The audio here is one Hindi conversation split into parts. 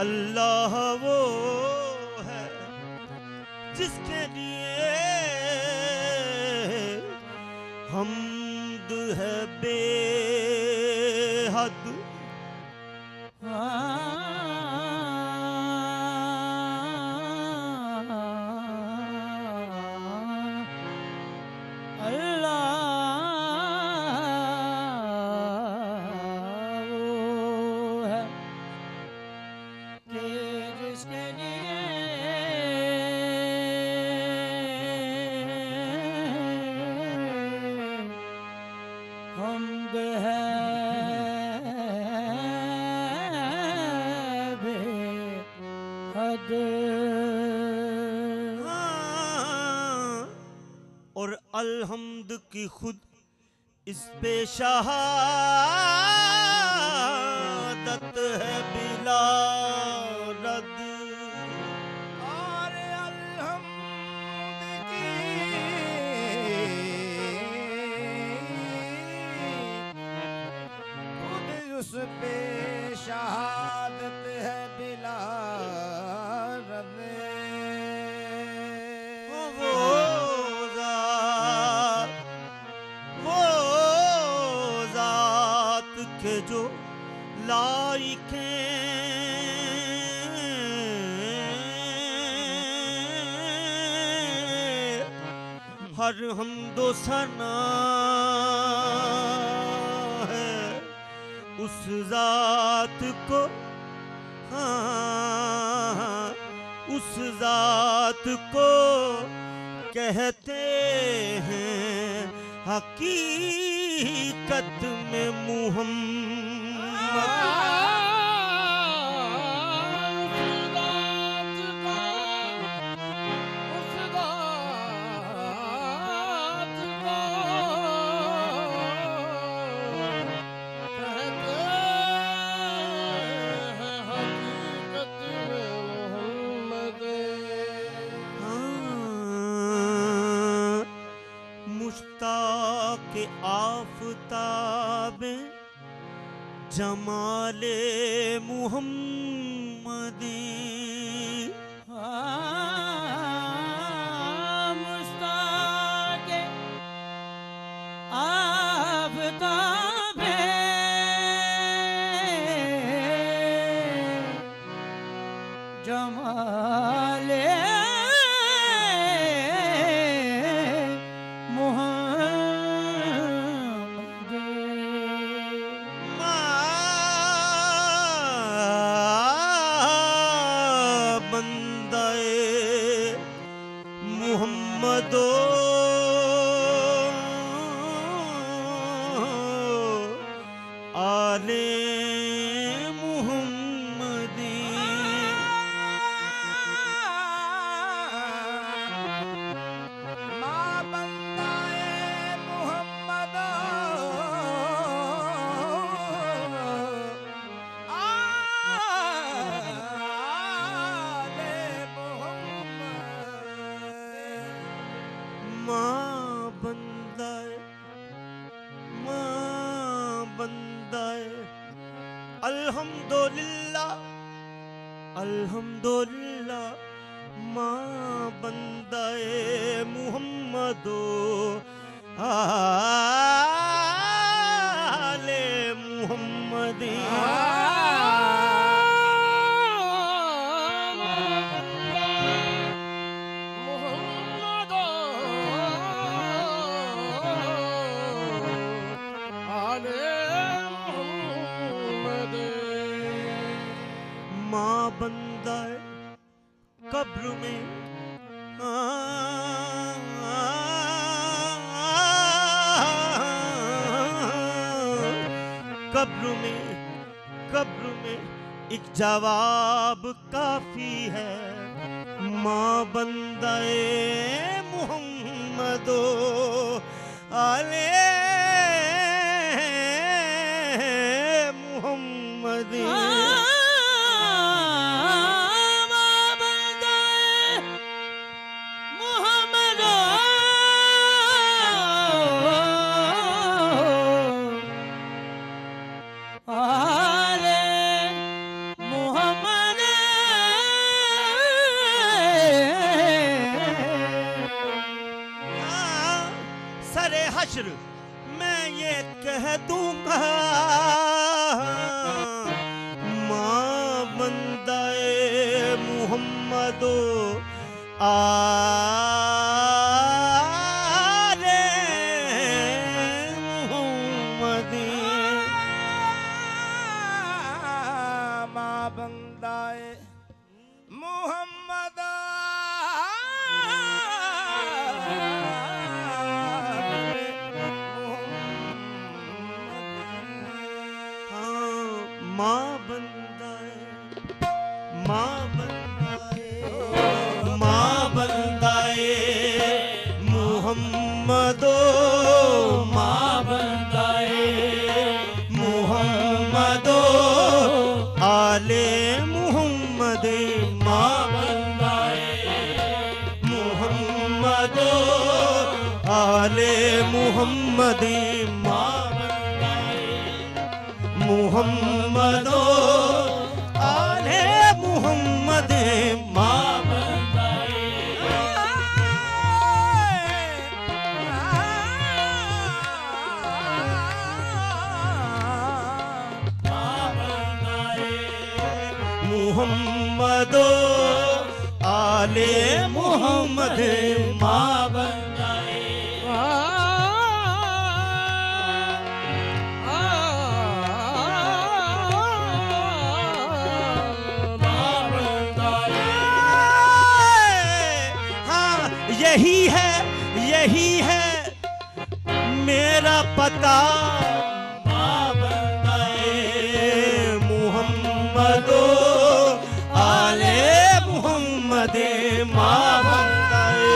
अल्लाह वो है जिसके लिए हम्द है बेहद। और अलहम्द की खुद इस पे शहादत है बिला रद। और अलहम्द की खुद उस पे शहादत है बिला रद। के जो लाइके हर हमदो सना है उस जात को, हाँ उस जात को कहते हैं हकीकत में मुहम्मद। के आफताबे जमाले मुहम्मदी, मुश्ताके आफताबे जमाले मुहम्मदो आले मुहम्मदी। माँ बंदाए मुहम्मदो अल्हम्दुलिल्लाह अल्हम्दुलिल्लाह माँ बंदाए मुहम्मदो आले मुहम्मदी। माँ बंदा कब्र में कब्र में एक जवाब काफी है। माँ बंदाए मुहम्मदो आले मुहम्मदी। मुहम्मद करे हश्र मैं ये कह दूंगा माँ बंदाए मुहम्मदो आले मुहम्मदी। माँ बंदाए मुहम्मद माँ बंदाए माँ बंदाए माँ बंदाए मुहम्मदो माँ बंदाए मुहम्मदो आले मुहम्मदे माँ बंदाए मुहम्मदो आले मुहम्मदे माँ मुहम्मदो आले मुहम्मदे माँ बंदाए। मुहम्मदो आले मुहम्मदे माँ बंदाए। यही है मेरा पता माँ बंदाए मुहम्मदो आले मुहम्मदे माँ बंदाए।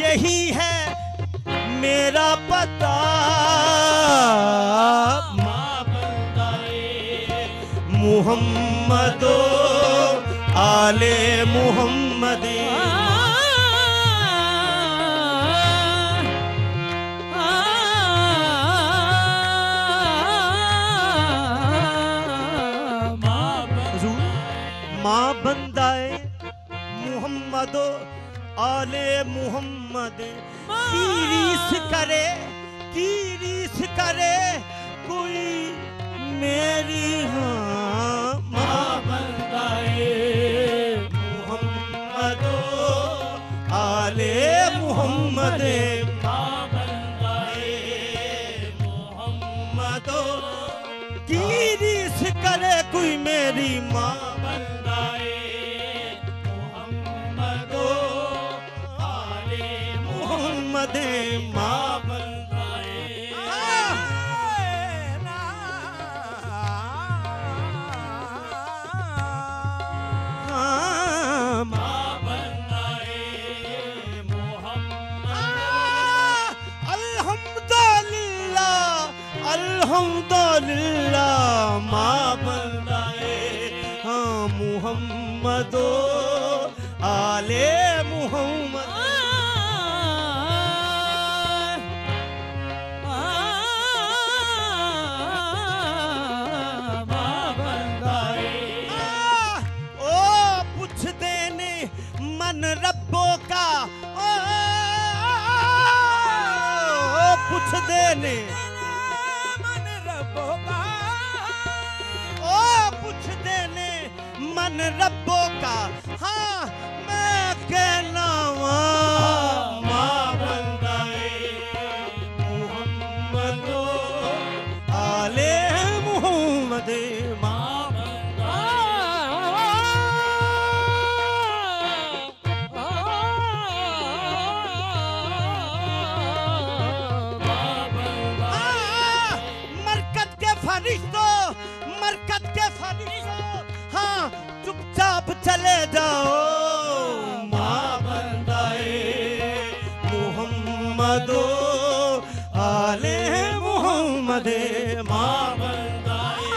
यही है मेरा पता मुहम्मदो आले मुहम्मदे। माँ बंदाए मुहम्मदो आले मुहम्मदे। की रीस करे कोई मेरी हाँ माँ बंदाए मुहम्मदो आले मुहम्मदे माँ बंदाए मुहम्मदो। की रीस करे कोई मेरी माँ बंदाए मुहम्मदो आले मुहम्मदे माँ बंदाए। अल्हम्दुलिल्लाह माँ बंदाए हाँ मुहम्मदो आले मुहम्मद। माँ बंदाए ओ पूछ देने मन रब्बों का ओ पूछ देने पूछ देने मन रब्बों का हाँ मैं कहना माँ बंदाए मुहम्मदो आले मुहम्मदे माँ मरकत के फरिश्तों हाँ चुपचाप चले जाओ माँ बंदाए मुहम्मदो आले मुहम्मदे माँ बंदाए।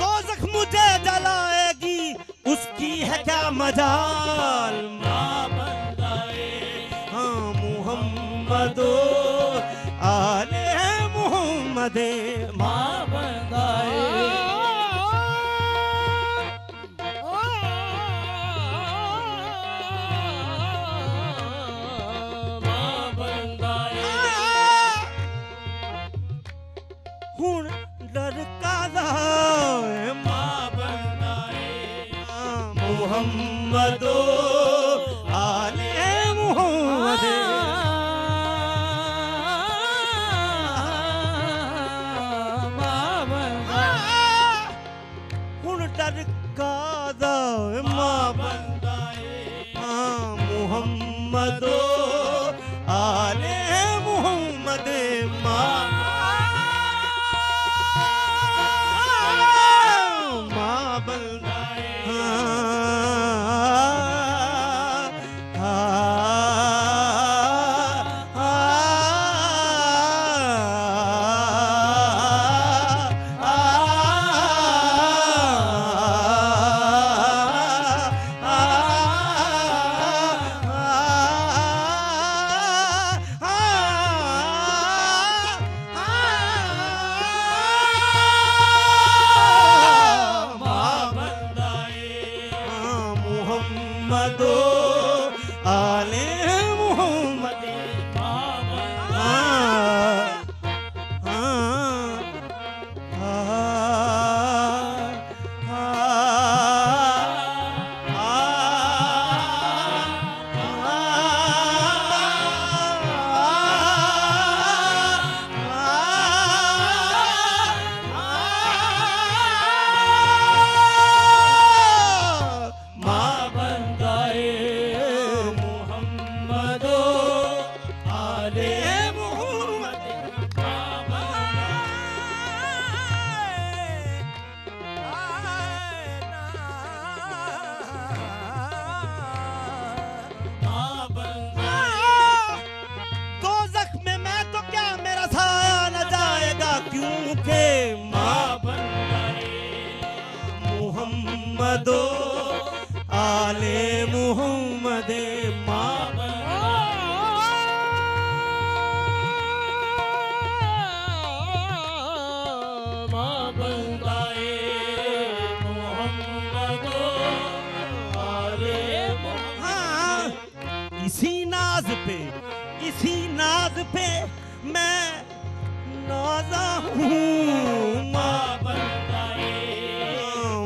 दोज़ख मुझे जलाएगी उसकी है क्या मजाल माँ बंदाए हाँ मुहम्मदो आले मोहम्मद माँ बंदाए माँ बंदाए हुण डर कादा माँ बंदाए मुहम्मदो आले मोहम्मद माँ बंदाए हुण डर कादा माँ बंदाए मुहम्मदो आले मोहम्मद माँ बंदाए मुहम्मदो आले मोहम्मद मुहम्मदो आले मोहम्मद माँ बंदाए मोहम्मदो आले मोहम्मद इसी नाज पे मैं नाजा हूँ माँ बंदाए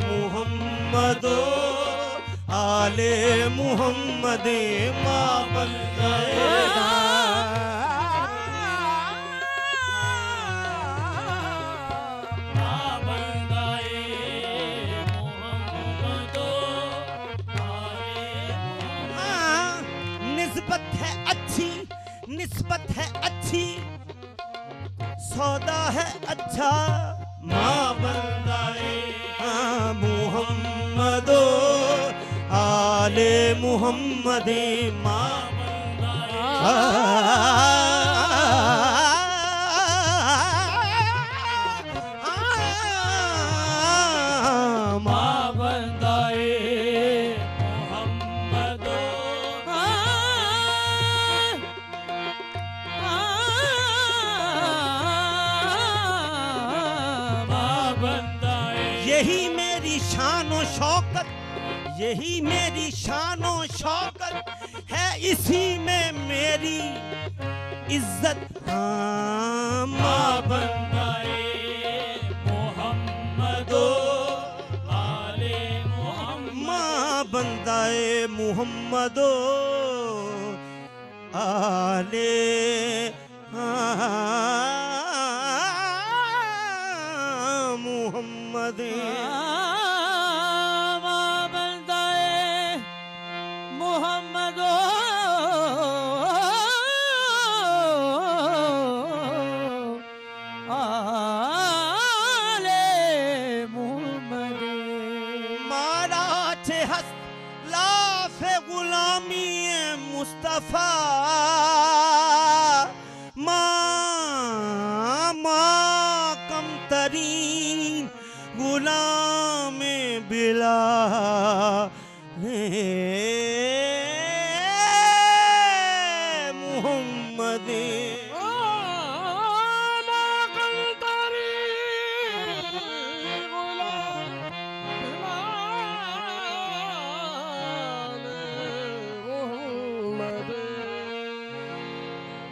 मुहम्मदो आले मोहम्मद माँ बंदाए माँ बंदाए मोहम्मदो आले निस्बत है अच्छी सौदा है अच्छा माँ बंदाए मुहम्मदो आले मोहम्मद माँ माँ बंदाए मोहम्मदो माँ बंदाए यही मेरी शान और शौकत है इसी में मेरी इज्जत माँ बंदाए मोहम्मदो आले मोहम्मद माँ बंदाए मुहम्मदो आले मोहम्मद माँ बंदाए मोहम्मदो आले मोहम्मद मारा छे हस लाफे गुलामी मुस्तफा माँ कम तरीन गुलाम बिला मुहम्मद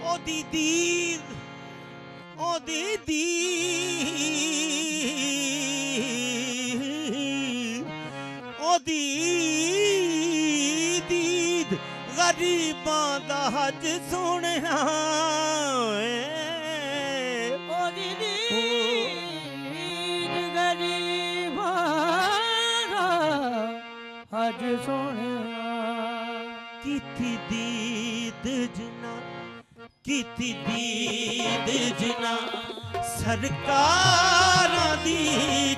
ओ दीदी ओ दीद गरीबां दा हज सुनया ओ दीदी गरीबां दा हज सुनया कीती दीद जना कीती दीद जना सरकारां दी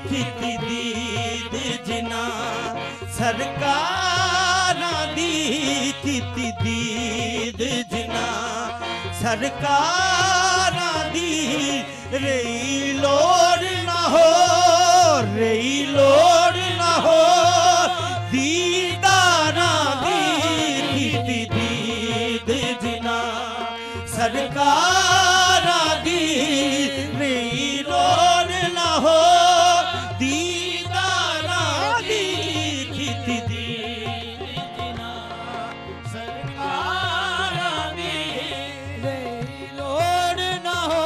कीती दीद जना सरकारां दी कीती दीद जना सरकारां दी रही लोड़ ना हो रही लोड़ ना हो दीदारां दी कीती दीद जना सरकारां दी रही लोड़ ना हो दीदारां दी कीती दीद जना सरकारां दी लोड़ ना हो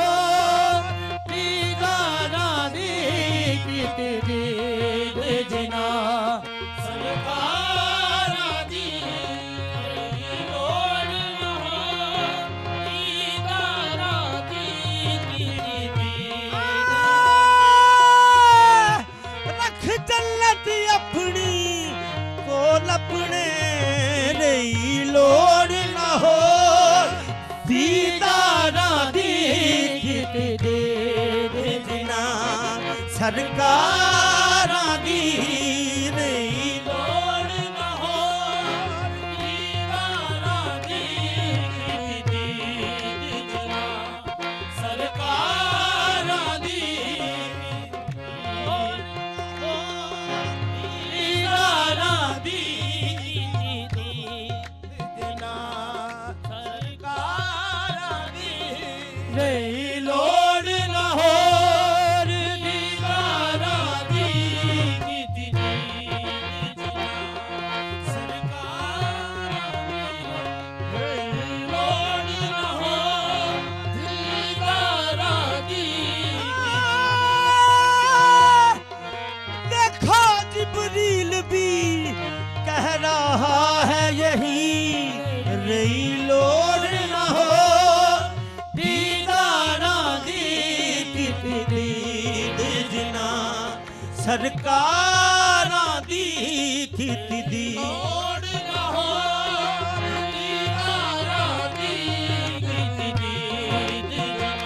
दीदारां दी कीती दीद जना सरकारां दी लोड़ ना हो दीदारां दी कीती दीद रख जन्नत अपनी कोल अपने रही लोड़ ना हो दीदारां दी कीती दीद जना सरकारां दी रही लोड़ ना हो दीदारां दी कीती दीद जना सरकारां दी लोड़ ना हो दीदारां दी कीती दीद जना सरकारां दी रही लोड़ ना हो दीदारां दी कीती दीद जना सरकारां दी रही लोड़ ना हो दीदारां दी देखो जिब्रील भी कह रहा है यही रही लोड़ ना हो दीदारां दी कीती दीद जना सरकारां दी कीती दीद ना हो दीदारां दी कीती दीद जना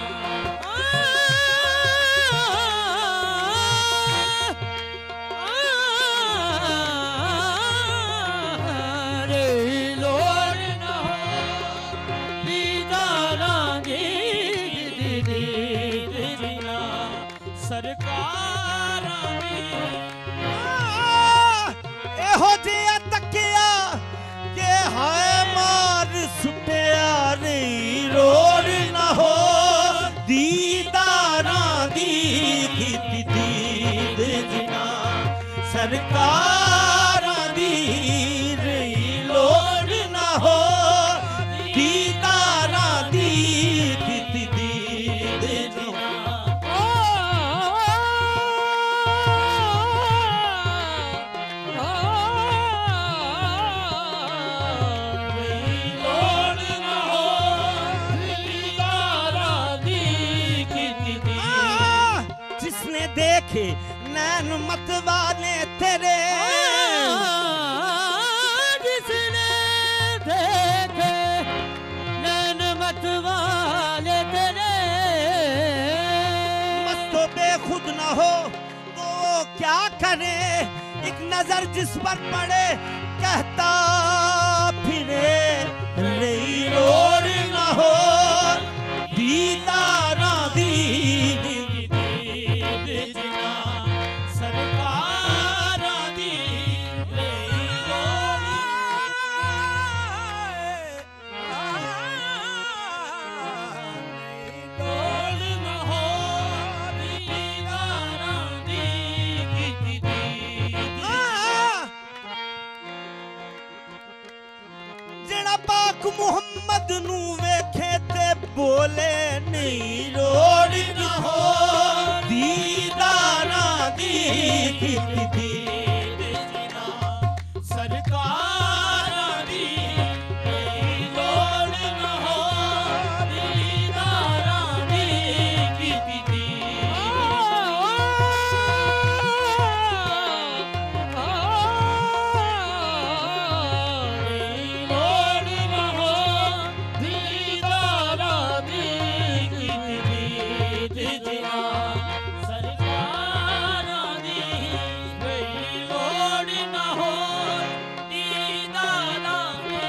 रही लोड़ ना हो दीदारां दी कीती दीद जना सरकारां दी ਇਹੋ ਜਿਹਾ ਤੱਕਿਆ ਕਿ ਹਾਏ ਮਾਰ ਸੁੱਟਿਆ ਨਹੀਂ ਰੋੜ ਨਾ ਹੋ ਦੀਦਾਰਾਂ ਦੀ ਕੀਤੀ ਦੀਦ जना ਸਰਕਾਰਾਂ ਦੀ ਰਹੀ ਲੋੜ ਨਾ ਹੋ ਦੀਦਾਰਾਂ ਦੀ ਕੀਤੀ ਦੀਦ जना लोड़ ना हो दीदारां दी कीती दीद जिसने देखे नैन मत वाले तेरे जिसने देखे नैन मत वाले तेरे मस्तो बेखुद ना हो तो क्या करे एक नजर जिस पर पड़े कहता फिरे रही लोड़ ना हो दीदारां दी कीती दीद जना सरकारां दी रही लोड़ ਜਿਹੜਾ ਪਾਕ ਮੁਹੰਮਦ ਨੂੰ ਵੇਖੇ ਤੇ ਬੋਲੇ ਨਹੀਂ ਲੋੜ ਨਾ ਹੋ ਦੀਦਾਰਾਂ ਦੀ ਕੀਤੀ ਸਰਕਾਰਾਂ ਦੀ ਕੋਈ ਲੋੜ ਨਾ ਹੋ ਦੀਦਾਰਾਂ ਦੀ ਕੀਤੀ ਲੋੜ ਨਾ ਹੋ ਦੀਦਾਰਾਂ ਦੀ ਕੀਤੀ ਸਰਕਾਰਾਂ ਦੀ ਕੋਈ ਲੋੜ ਨਾ ਹੋ ਦੀਦਾਰਾਂ ਦੀ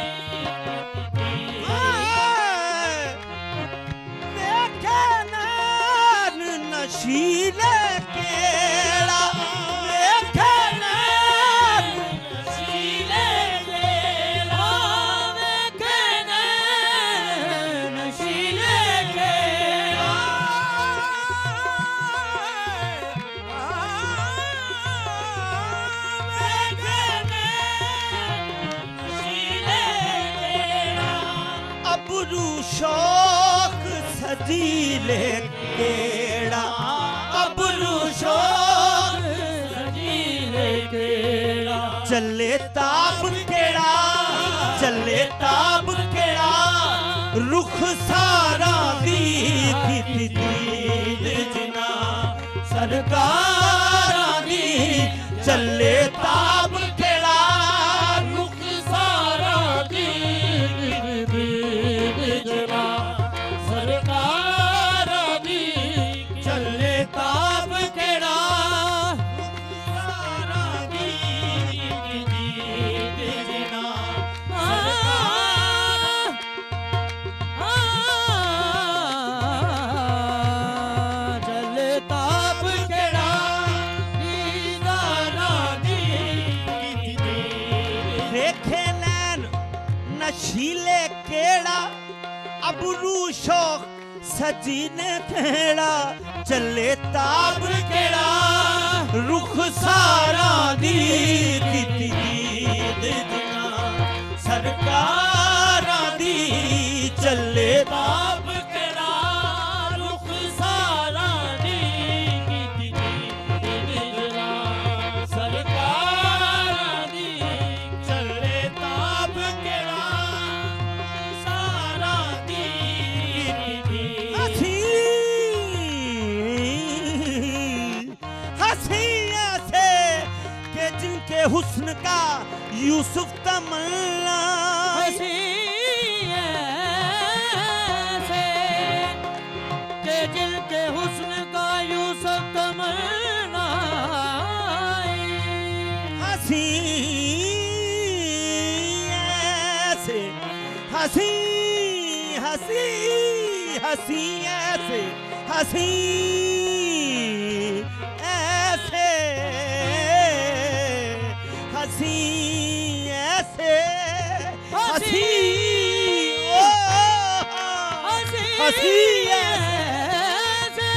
ਵੇਖੇ ਨਾਨ ਨਸ਼ੀਲੇ ਕਿਹੜਾ ਵੇਖੇ ਨਾਨ ਨਸ਼ੀਲੇ ਕਿਹੜਾ ਵੇਖੇ ਨਸ਼ੀਲੇ ਕਿਹੜਾ अबरू शौक सजीले केड़ा अबरू शौक सजीले केड़ा चले ताब केड़ा चले ताब केड़ा रुख सारा दी जना सरकारा दी चले ताब केड़ा रुख सारा दी जना सरकारा दी चले ताब केड़ा सारा दी जना जल ताप केड़ा दीदारा दी देखे नैन नशीले केड़ा अबरू शौक सजीने केड़ा चले ताब केड़ा रुख सारा दी जना सरकारा दी चले ताब केड़ा रुख सारा दी जना सरकारा दी चले ताब केड़ा सारा दी हसी हसी ऐसे के जिनके हुस्न का यूसुफ तमन्ना हसी ऐसे के जिनके हुस्न का यूसुफ तमन्ना हसी ऐसे हसी हसी हसी ऐसे हसी ऐसे हसी ऐसे हसी ओ हसी ऐसे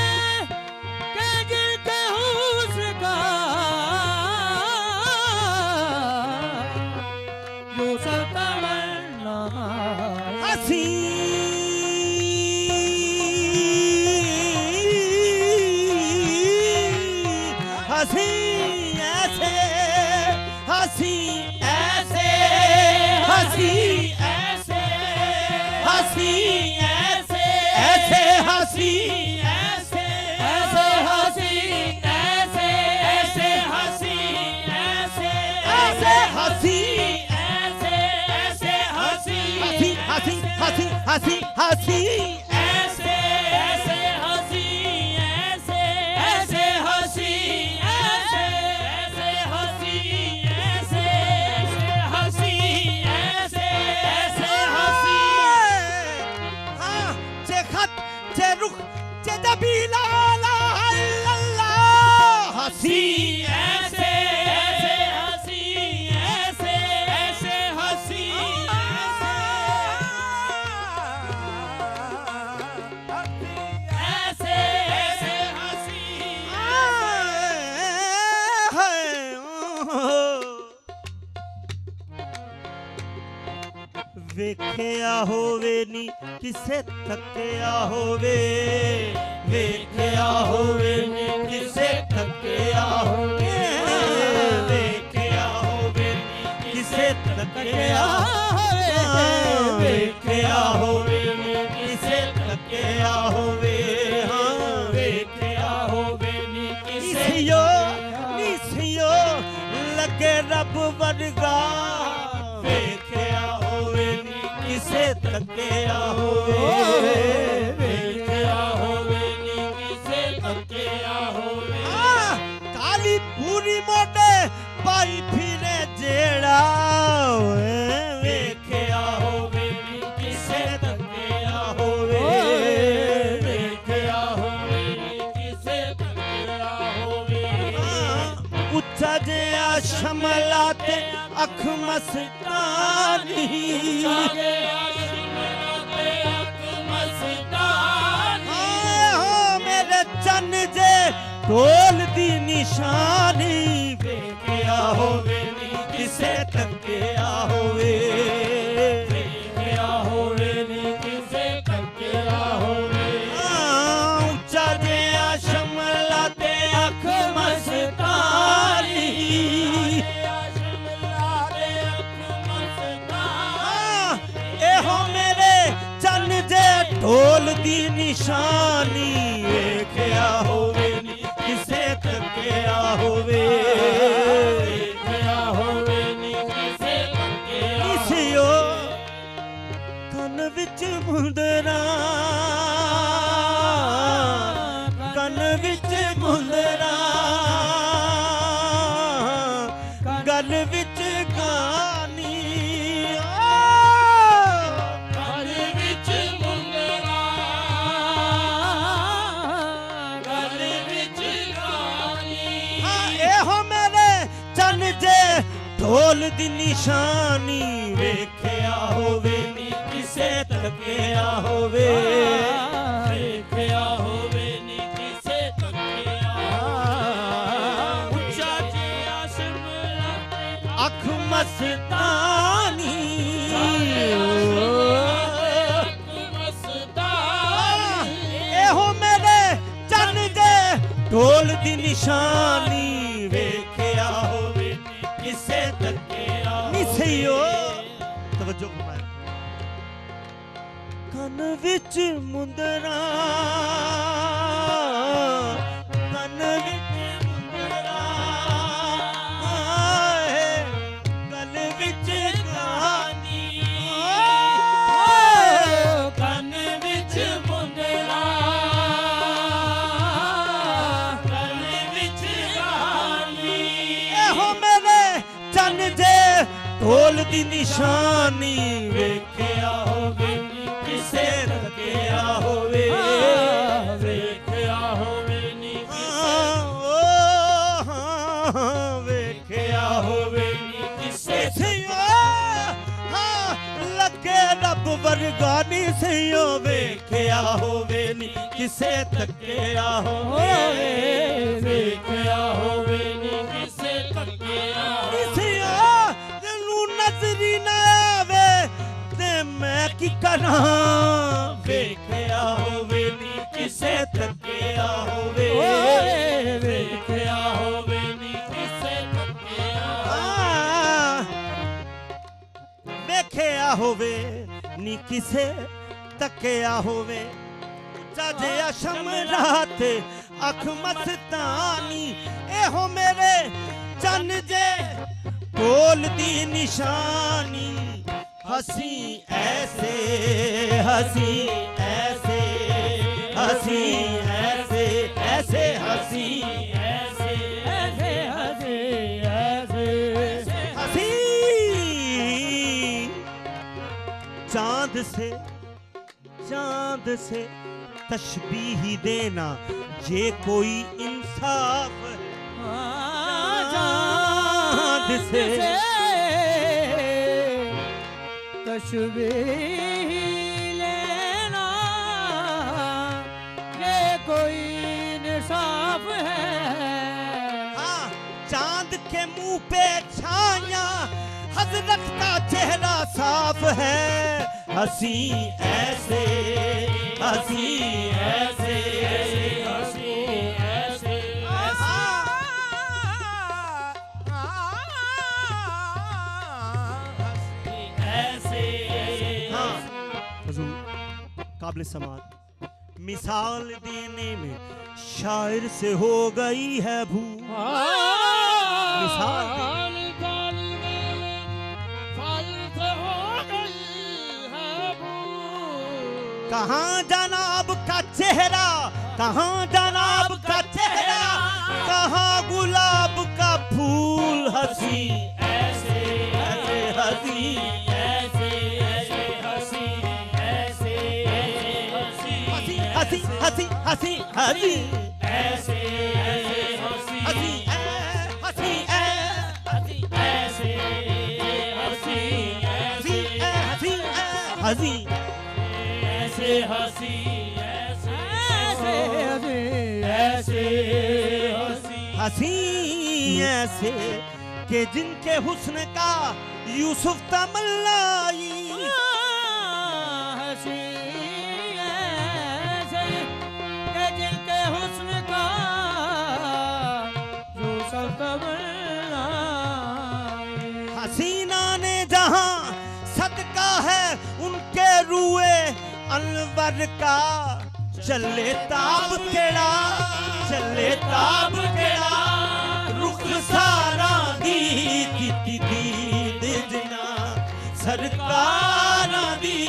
के जिनके हुस्न का यूसुफ तमन्ना हसी हसी ऐसे हसी ऐसे हसी ऐसे हसी ऐसे ऐसे हसी ऐसे ऐसे हसी ऐसे ऐसे हसी ऐसे ऐसे हसी ऐसे ऐसे हसी हसी हसी हसी हसी हसी ऐसे ऐसे हसी ऐसे ऐसे हसी ऐसे ऐसे हसी ऐसे ऐसे हसी ऐसे ऐसे हसी हाँ चे खत चे रुख चे दबीला ला अल्लाह हसी ऐसे ऐसे हसी ऐसे ऐसे हसी ਵੇਖਿਆ ਹੋਵੇ ਨੀ ਕਿਸੇ ਥੱਕਿਆ ਹੋਵੇ, ਵੇਖਿਆ ਹੋਵੇ ਨੀ ਕਿਸੇ ਥੱਕਿਆ ਹੋਵੇ, ਵੇਖਿਆ ਹੋਵੇ ਨੀ ਕਿਸੇ ਥੱਕਿਆ ਹੋਵੇ, ਵੇਖਿਆ ਹੋਵੇ ਨੀ ਕਿਸੇ ਥੱਕਿਆ ਹੋਵੇ, ਹਾਂ ਵੇਖਿਆ ਹੋਵੇ ਨੀ ਕਿਸੇ ਨਿਸਿਓ ਲੱਗੇ ਰੱਬ ਵਰਗਾ, ਵੇਖਿਆ ਹੋਵੇ ਨੀ ਕਿਸੇ ਥੱਕਿਆ ਹੋਵੇ, ਵੇਖਿਆ ਹੋਵੇ ਨੀ ਕਿਸੇ ਥੱਕਿਆ ਹੋਵੇ। ਕਾਲੀ ਪੂਰੀ ਮੋਢੇ ਪਾਈ ਫਿਰੇ ਜਿਹੜਾ, ਵੇਖਿਆ ਹੋਵੇ ਨੀ ਕਿਸੇ ਥੱਕਿਆ ਹੋਵੇ, ਵੇਖਿਆ ਹੋਵੇ ਨੀ ਕਿਸੇ ਥੱਕਿਆ ਹੋਵੇ। ਉੱਚਾ ਜਿਹਾ ਸ਼ਮਲਾ ਤੇ ਅੱਖ ਮਸਤਾਨੀ, ਮੇਰੇ ਚੰਨ ਜੇ ਢੋਲ ਦੀ ਨਿਸ਼ਾਨੀ, ਵੇਖਿਆ ਹੋਵੇ ਨੀ ਕਿਸੇ ਥੱਕਿਆ ਹੋਵੇ, ਵੇਖਿਆ ਹੋਵੇ ਨੀ ਕਿਸੇ ਥੱਕਿਆ ਹੋਵੇ। ਉੱਚਾ ਜਿਹਾ ਸ਼ਮਲਾ ਤੇ ਅੱਖ ਮਸਤਾਨੀ, ਇਹੋ ਮੇਰੇ ਚੰਨ ਜੇ ਢੋਲ ਦੀ ਨਿਸ਼ਾਨੀ, ਵੇਖਿਆ ਹੋਵੇ ਨੀ ਕਿਸੇ ਥੱਕਿਆ ਹੋਵੇ, ਵੇਖਿਆ ਹੋਵੇ ਨੀ ਕਿਸੇ ਥੱਕਿਆ ਨਿਸਿਓ ਕੰਨ ਵਿੱਚ ਮੁੰਦਰਾ, ਕੰਨ ਵਿੱਚ ਮੁੰਦਰਾ, ਗੱਲ ਵਿੱਚ ਗਾਨੀ, ਗੱਲ ਵਿੱਚ ਮੁੰਦਰਾ, ਗੱਲ ਵਿੱਚ ਗਾਨੀ। ਇਹੋ ਮੇਰੇ ਚੰਨ ਜੇ ਢੋਲ ਦੀ ਨਿਸ਼ਾਨੀ, ਵੇਖਿਆ ਹੋਵੇ ਨੀ ਕਿਸੇ ਥੱਕਿਆ ਹੋਵੇ, ਵੇਖਿਆ ਹੋਵੇ ਨੀ ਕਿਸੇ ਥੱਕਿਆ ਹੋਵੇ। ਉੱਚਾ ਜਿਹਾ ਸ਼ਮਲਾ ਅੱਖ ਮਸਤਾਨੀ, ਇਹੋ ਮੇਰੇ ਚੰਨ ਦੇ ਢੋਲ ਦੀ ਨਿਸ਼ਾਨੀ, ਵੇਖਿਆ ਹੋਵੇ ਨੀ ਕਿਸੇ ਥੱਕਿਆ ਨਿਸਿਓ। ਤਵੱਜੋ ਫਰਮਾਇਆ। ਕੰਨ ਵਿੱਚ ਮੁੰਦਰਾ, ਕੰਨ ਵਿੱਚ ਮੁੰਦਰਾ, ਗੱਲ ਵਿੱਚ ਗਾਨੀ, ਕੰਨ ਵਿੱਚ ਮੁੰਦਰਾ, ਗੱਲ ਵਿੱਚ ਗਾਨੀ। ਇਹੋ ਮੇਰੇ ਚੰਨ ਜੇ ਢੋਲ ਦੀ ਨਿਸ਼ਾਨੀ, ਵੇਖਿਆ ਹੋਵੇ ਨੀ ਕਿਸੇ ਥੱਕਿਆ ਹੋਵੇ, ਵੇਖਿਆ ਹੋਵੇ ਨੀ ਕਿਸੇ, ਵੇਖਿਆ ਹੋਵੇ ਨੀ ਕਿਸੇ ਲੱਗੇ ਰੱਬ ਵਰਗਾ ਨਿਸਿਓ, ਵੇਖਿਆ ਹੋਵੇ ਨੀ ਕਿਸੇ ਥੱਕਿਆ ਹੋਵੇ, ਵੇਖਿਆ ਹੋਵੇ ਨੀ ਕਿਸੇ ਥੱਕਿਆ ਨਿਸਿਓ। ਤੈਨੂੰ ਨਜ਼ਰੀ ਨਾ ਆਵੇ ਤੇ ਮੈਂ ਕੀ ਕਰਾਂ, ਵੇਖਿਆ ਹੋਵੇ ਨੀ ਕਿਸੇ ਥੱਕਿਆ ਹੋਵੇ, ਵੇਖਿਆ ਹੋਵੇ ਨੀ ਕਿਸੇ ਥੱਕਿਆ ਹੋਵੇ, ਵੇਖਿਆ ਹੋਵੇ ਨੀ ਕਿਸੇ ਤੱਕਿਆ ਹੋਵੇ। ਉੱਚਾ ਜਿਹਾ ਸ਼ਮਲਾ ਤੇ ਅੱਖ ਮਸਤਾਨੀ, ਇਹੋ ਮੇਰੇ ਚੰਨ ਜੇ ਢੋਲ ਦੀ ਨਿਸ਼ਾਨੀ, हसी ऐसे हसी ऐसे हसी ऐसे ऐसे हसी ऐसे ऐसे हसी ऐसे हसी चांद से तशबीह देना ये कोई इंसाफ चांद से तशबीह लेना ये कोई इंसाफ है। हाँ, चांद के मुंह पे छाया हजरत का चेहरा साफ है। हसी ऐसे हसी ऐसे हसी ऐसे हाँ हुजूर काबिल समात मिसाल देने में शायर से हो गई है भूल मिसाल कहाँ जनाब का चेहरा कहाँ जनाब का चेहरा कहाँ गुलाब का फूल हसी ऐसे ऐसे हसी ऐसे ऐसे हसी ऐसे हसी हसी हसी हसी हसी ऐसे हसी हसी हसी ऐसे हसी हसी हसी ऐसे हसी ऐसे हसी ऐसे के जिनके हुस्न का यूसुफ तमल्लाई हसी ऐसे के जिनके हुस्न का यूसुफ तमल्लाई हसीना ने जहां सदका है उनके रुए अनवर का चले ताब केड़ा रुख सारा दी दीद जना सरकार दी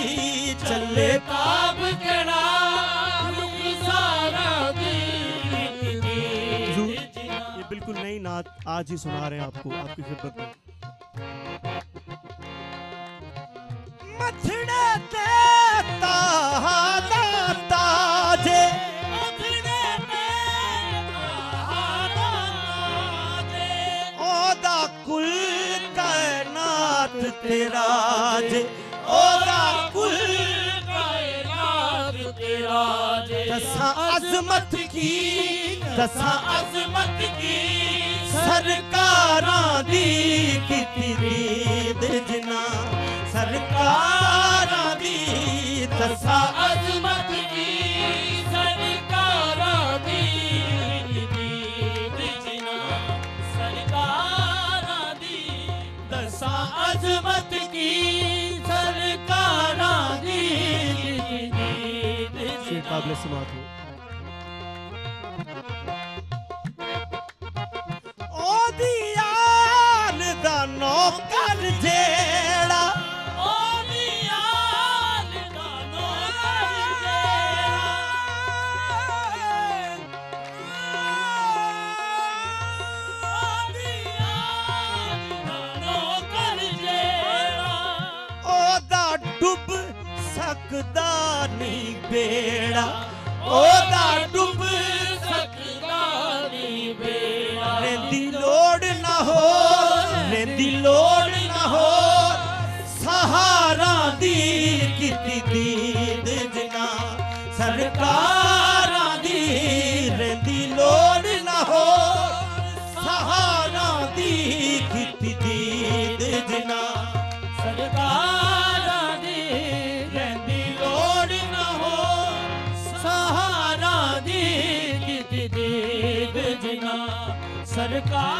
चले ताब केड़ा रुख सारा दी ये बिल्कुल नई नात आज ही सुना रहे हैं आपको आपकी खिदमत में मथड़े ते ताजे ओदा कुल कायनात तेरा जे ओदा कुल कायनात तेरा जे दसा अजमत की सरकारां दी किती दीद जना सरकारां दी दसा अजमत की सरकारां दी दीद जना सरकारां दी दसा अजमत की सरकारां दी दीद जना काबिल समात हो ओदियाल दा नौकर जेड़ा ओदियाल दा नौकर जेड़ा ओदा डुब सकदा नहीं बेड़ा ओदा डुब सकदा नहीं बेड़ा रेंदी लोड़ ना हो सहारा दी किती दीद जना सरकारां दी रेंदी लोड़ ना हो सहारा दी किती दीद जना सरकारां दी रेंदी लोड़ ना हो सहारा दी किती दीद जना सरकार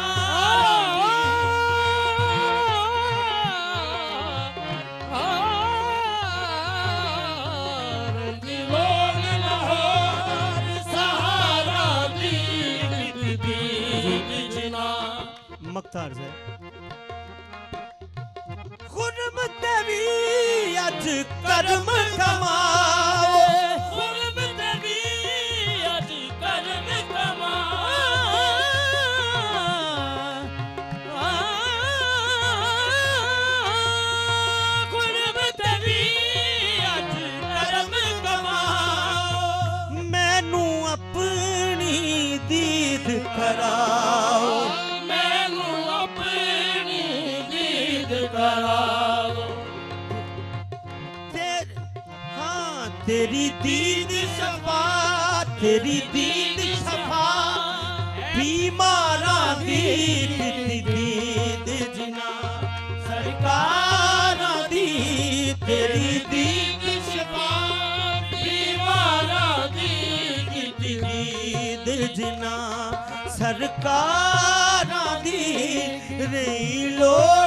मख्तार से खुर्म देवी अज कर्म कमाओ खुर्म देवी अज कर्म खुर्म देवी अज कर्म कमाओ मैनू अपनी दीद कराओ तेरी दीद शफा बीमारा दीद जना सरकारां दी तेरी दीद गीत जिना सरकारां दी रही लोड़